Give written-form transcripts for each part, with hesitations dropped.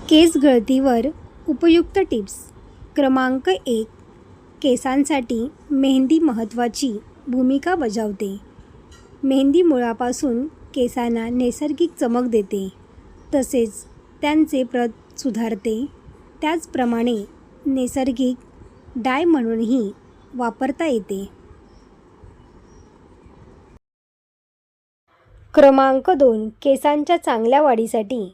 केस गळतीवर उपयुक्त टिप्स. क्रमांक 1. केसांसाठी मेहंदी महत्त्वाची भूमिका बजावते. मेहंदी मुळापासून केसांना नैसर्गिक चमक देते, तसेच त्यांचे प्रत सुधारते. त्याचप्रमाणे नैसर्गिक डाय म्हणूनही वापरता येते. क्रमांक 2. केसांच्या चांगल्या वाढीसाठी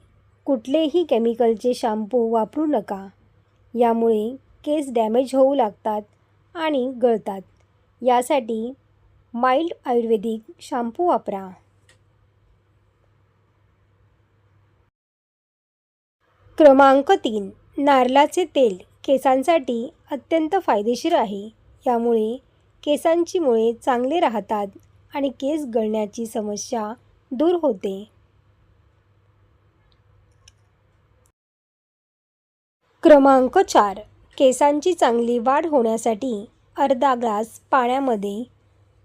कुठलेही केमिकलचे शॅम्पू वापरू नका. यामुळे केस डॅमेज होऊ लागतात आणि गळतात. यासाठी माइल्ड आयुर्वेदिक शॅम्पू वापरा. क्रमांक 3. नारळाचे तेल केसांसाठी अत्यंत फायदेशीर आहे. यामुळे केसांची मुळे चांगले राहतात आणि केस गळण्याची समस्या दूर होते. क्रमांक 4. केसांची चांगली वाढ होण्यासाठी अर्धा ग्लास पाण्यामध्ये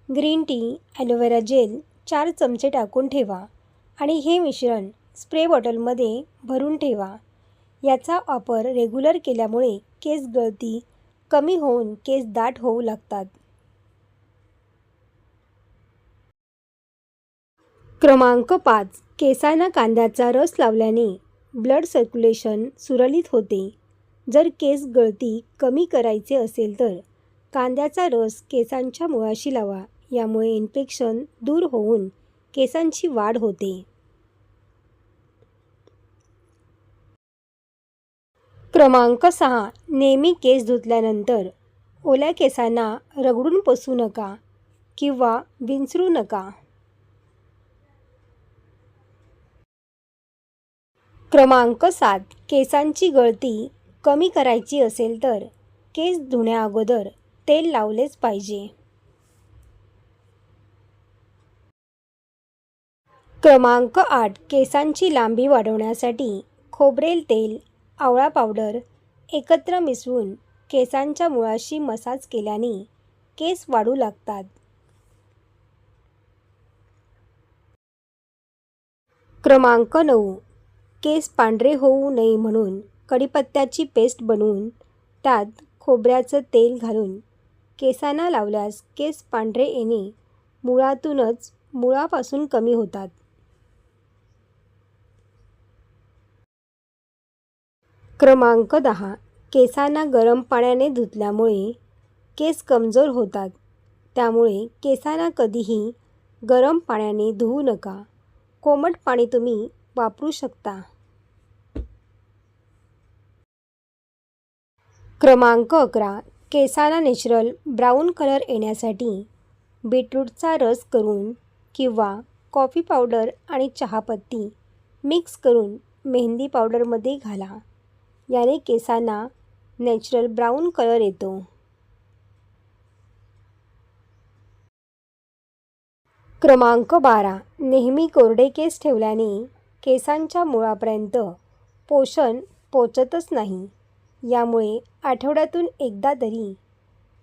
ग्रीन टी, ॲलोवेरा जेल 4 चमचे टाकून ठेवा आणि हे मिश्रण स्प्रे बॉटलमध्ये भरून ठेवा. याचा वापर रेग्युलर केल्यामुळे केस गळती कमी होऊन केस दाट होऊ लागतात. क्रमांक 5. केसांना कांद्याचा रस लावल्याने ब्लड सर्क्युलेशन सुरळीत होते. जर केस गळती कमी करायचे असेल तर कांद्याचा रस केसांच्या मुळाशी लावा. यामुळे इन्फेक्शन दूर होऊन केसांची वाढ होते. क्रमांक 6. नेहमी केस धुतल्यानंतर ओल्या केसांना रगडून पुसू नका किंवा विंचरू नका. क्रमांक 7. केसांची गळती कमी करायची असेल तर केस धुण्याअगोदर तेल लावलेच पाहिजे. क्रमांक 8. केसांची लांबी वाढवण्यासाठी खोबरेल तेल, आवळा पावडर एकत्र मिसळून केसांच्या मुळाशी मसाज केल्याने केस वाढू लागतात. क्रमांक 9. केस पांढरे होऊ नये म्हणून कढीपत्त्याची पेस्ट बनवून त्यात खोबऱ्याचं तेल घालून केसांना लावल्यास केस पांढरे येणे मुळापासून कमी होतात. क्रमांक 10. केसांना गरम पाण्याने धुतल्यामुळे केस कमजोर होतात. त्यामुळे केसांना कधीही गरम पाण्याने धुवू नका. कोमट पाणी तुम्ही वापरू शकता. क्रमांक 11. केसांना नॅचरल ब्राऊन कलर येण्यासाठी बीटरूटचा रस करून किंवा कॉफी पावडर आणि चहापत्ती मिक्स करून मेहंदी पावडरमध्ये घाला. याने केसांना नॅचरल ब्राऊन कलर येतो. क्रमांक 12. नेहमी कोरडे केस ठेवल्याने केसांच्या मुळापर्यंत पोषण पोचतच नाही. यामुळे आठवड्यातून एकदा तरी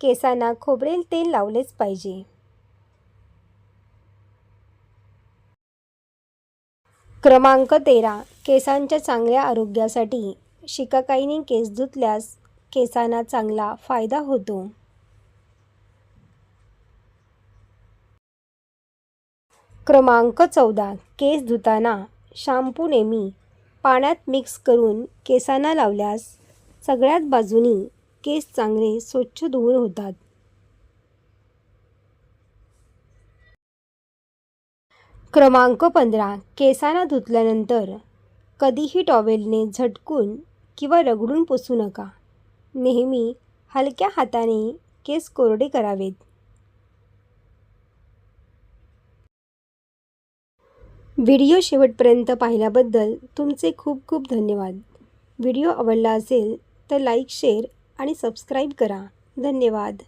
केसांना खोबरेल तेल लावलेच पाहिजे. क्रमांक 13. केसांच्या चांगल्या आरोग्यासाठी शिकाकाईने केस धुतल्यास केसांना चांगला फायदा होतो. क्रमांक 14. केस धुताना शॅम्पू नेहमी पाण्यात मिक्स करून केसांना लावल्यास सगळ्याच बाजूनी केस चांगले स्वच्छ धुवून होतात. क्रमांक 15. केसांना धुतल्यानंतर कधीही टॉवेलने झटकून किंवा रगडून पुसू नका. नेहमी हलक्या हाताने केस कोरडे करावेत. व्हिडिओ शेवटपर्यंत पाहिल्याबद्दल तुमचे खूप खूप धन्यवाद. व्हिडिओ आवडला असेल तर लाईक, शेअर आणि सबस्क्राईब करा. धन्यवाद.